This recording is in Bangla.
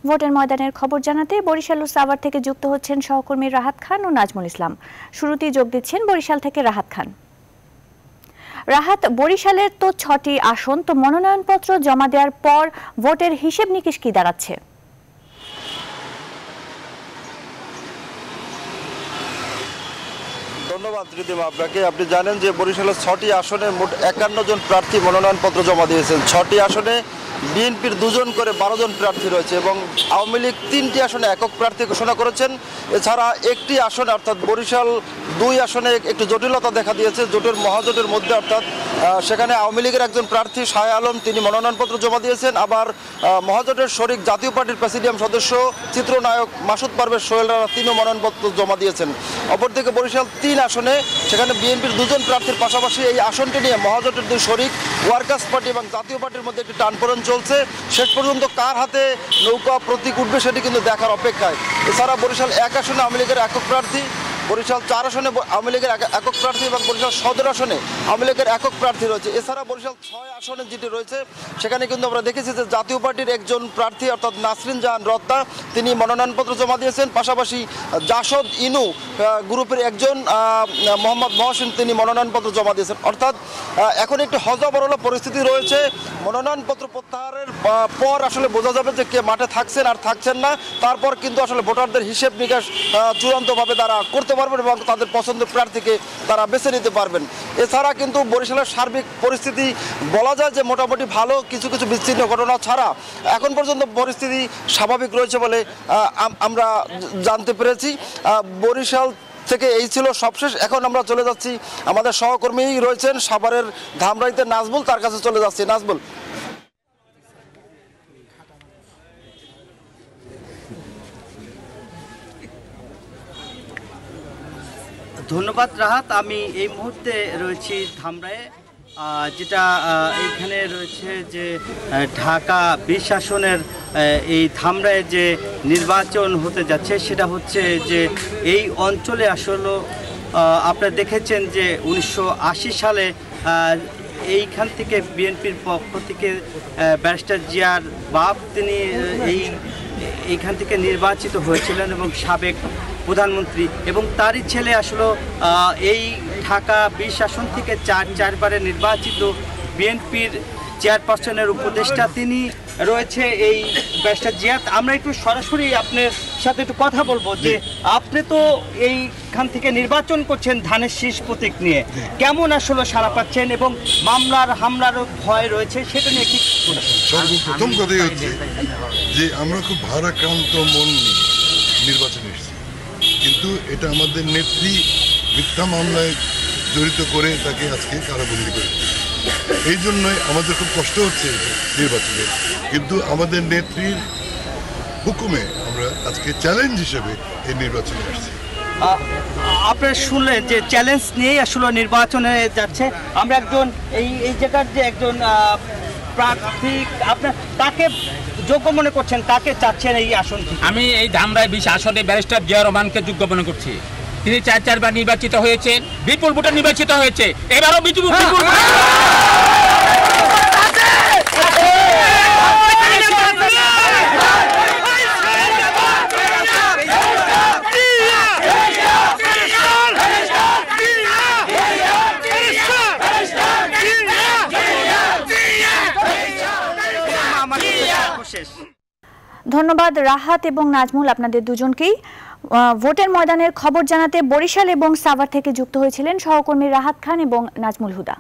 ভোটের ময়দানের খবর জানাতে বরিশাল ও সাভার থেকে যুক্ত হচ্ছেন সহকর্মী রাহাত খান ও নাজমুল ইসলাম। শুরুতেই যোগ দিচ্ছেন বরিশাল থেকে রাহাত খান। রাহাত, বরিশালের তো ৬টি আসন, তো মনোনয়নপত্র জমা দেওয়ার পর ভোটের হিসেব নিকেশ কি দাঁড়াচ্ছে? ধন্যবাদ রিদিমা আপনাকে। আপনি জানেন যে বরিশালের ৬টি আসনে মোট ৫১ জন প্রার্থী মনোনয়নপত্র জমা দিয়েছেন। ৬টি আসনে বিএনপির ২ জন করে ১২ জন প্রার্থী রয়েছে এবং আওয়ামী লীগ ৩টি আসনে একক প্রার্থী ঘোষণা করেছেন। এছাড়া একটি আসনে অর্থাৎ বরিশাল ২ আসনে একটু জটিলতা দেখা দিয়েছে জোটের মহাজোটের মধ্যে, অর্থাৎ সেখানে আওয়ামী লীগের একজন প্রার্থী শাহ আলম তিনি মনোনয়নপত্র জমা দিয়েছেন। আবার মহাজোটের শরিক জাতীয় পার্টির প্রেসিডিয়াম সদস্য চিত্রনায়ক মাসুদ পারভেজ সোহেল রানা তিনিও মনোনয়নপত্র জমা দিয়েছেন। অপরদিকে বরিশাল ৩ আসনে সেখানে বিএনপির ২ জন প্রার্থীর পাশাপাশি এই আসনটি নিয়ে মহাজোটের ২ শরিক ওয়ার্কার্স পার্টি এবং জাতীয় পার্টির মধ্যে একটি টানপোড়েন চলছে। শেষ পর্যন্ত কার হাতে নৌকা প্রতীক উঠবে সেটি কিন্তু দেখার অপেক্ষায়। এছাড়া বরিশাল ১ আসনে আওয়ামী লীগের একক প্রার্থী, বরিশাল ৪ আসনে আওয়ামী লীগের একক প্রার্থী এবং বরিশাল সদর আসনে আওয়ামী লীগের একক প্রার্থী রয়েছে। এছাড়া বরিশাল ৬ আসনে যেটি রয়েছে সেখানে কিন্তু আমরা দেখেছি যে জাতীয় পার্টির একজন প্রার্থী অর্থাৎ নাসরিন জাহান রত্না তিনি মনোনয়নপত্র জমা দিয়েছেন। পাশাপাশি জাসদ ইনু গ্রুপের একজন মোহাম্মদ মহসিন তিনি মনোনয়নপত্র জমা দিয়েছেন। অর্থাৎ এখন একটি হজবরল পরিস্থিতি রয়েছে। মনোনয়নপত্র প্রত্যাহারের পর আসলে বোঝা যাবে যে কে মাঠে থাকছেন আর থাকছেন না। তারপর কিন্তু আসলে ভোটারদের হিসেব নিকাশ চূড়ান্তভাবে তারা করতে পারবেন এবং তাদের পছন্দের প্রার্থীকে তারা বেছে নিতে পারবেন। এছাড়া কিন্তু বরিশালের সার্বিক পরিস্থিতি বলা যায় যে মোটামুটি ভালো, কিছু কিছু বিচ্ছিন্ন ঘটনা ছাড়া এখন পর্যন্ত পরিস্থিতি স্বাভাবিক রয়েছে বলে আমরা জানতে পেরেছি। বরিশাল থেকে এই ছিল সবশেষ। এখন আমরা চলে যাচ্ছি, আমাদের সহকর্মী রয়েছেন সাভারের ধামরাইতে নাজমুল, তার কাছে চলে যাচ্ছি। নাজমুল। ধন্যবাদ রাহাত। আমি এই মুহূর্তে রয়েছি ধামরায়ে, যেটা এইখানে রয়েছে যে ঢাকা ২০ আসনের এই ধামরায়ে যে নির্বাচন হতে যাচ্ছে সেটা হচ্ছে যে এই অঞ্চলে আসলে আপনারা দেখেছেন যে ১৯৮০ সালে এইখান থেকে বিএনপির পক্ষ থেকে ব্যারিস্টার জিয়ার বাপ তিনি এইখান থেকে নির্বাচিত হয়েছিলেন এবং সাবেক প্রধানমন্ত্রী, এবং তারই ছেলে আসলে এই ঢাকা ২০ আসন থেকে চারবারে নির্বাচিত বিএনপির চেয়ারপারসনের উপদেষ্টা তিনি রয়েছে এই ব্যারিস্টার জিয়া। আমরা একটু সরাসরি আপনার সাথে একটু কথা বলবো যে আপনি তো এইখান থেকে নির্বাচন করছেন ধানের শীষ প্রতীক নিয়ে, কেমন আসলে সাড়া পাচ্ছেন এবং হামলারও ভয় রয়েছে সেটা নিয়ে কি বলছেন? সর্বপ্রথম কথাই হচ্ছে যে আমরা খুব ভারাক্রান্ত মন নিয়ে নির্বাচনে এসেছি, কিন্তু এটা আমাদের নেত্রী মিথ্যা মামলায় জড়িত করে তাকে আজকে কারাবন্দী করে। এই জন্যই আমাদের খুব কষ্ট হচ্ছে নির্বাচনে, কিন্তু আমাদের নেত্রীর হুকুমে আমরা আজকে চ্যালেঞ্জ হিসেবে এই নির্বাচনে আসছি। আপনারা শুনলেন যে চ্যালেঞ্জ নিয়েই আসলে নির্বাচনে যাচ্ছে। আমরা একজন এই জায়গার যে একজন প্রার্থী, আপনার তাকে যোগ্য মনে করছেন, কাকে চাচ্ছেন এই আসন? আমি এই ধামরাই ২০ আসনে ব্যারিস্টার জিয়া রহমানকে যোগ্য মনে করছি। তিনি ৪বার নির্বাচিত হয়েছেন, বিপুল ভোটে নির্বাচিত হয়েছে। এবারও বিপুল ধন্যবাদ রাহাত এবং নাজমুল, আপনাদের দুজনকেই। ভোটের ময়দানের খবর জানাতে বরিশাল এবং সাভার থেকে যুক্ত হয়েছিলেন সহকর্মী রাহাত খান এবং নাজমুল হুদা।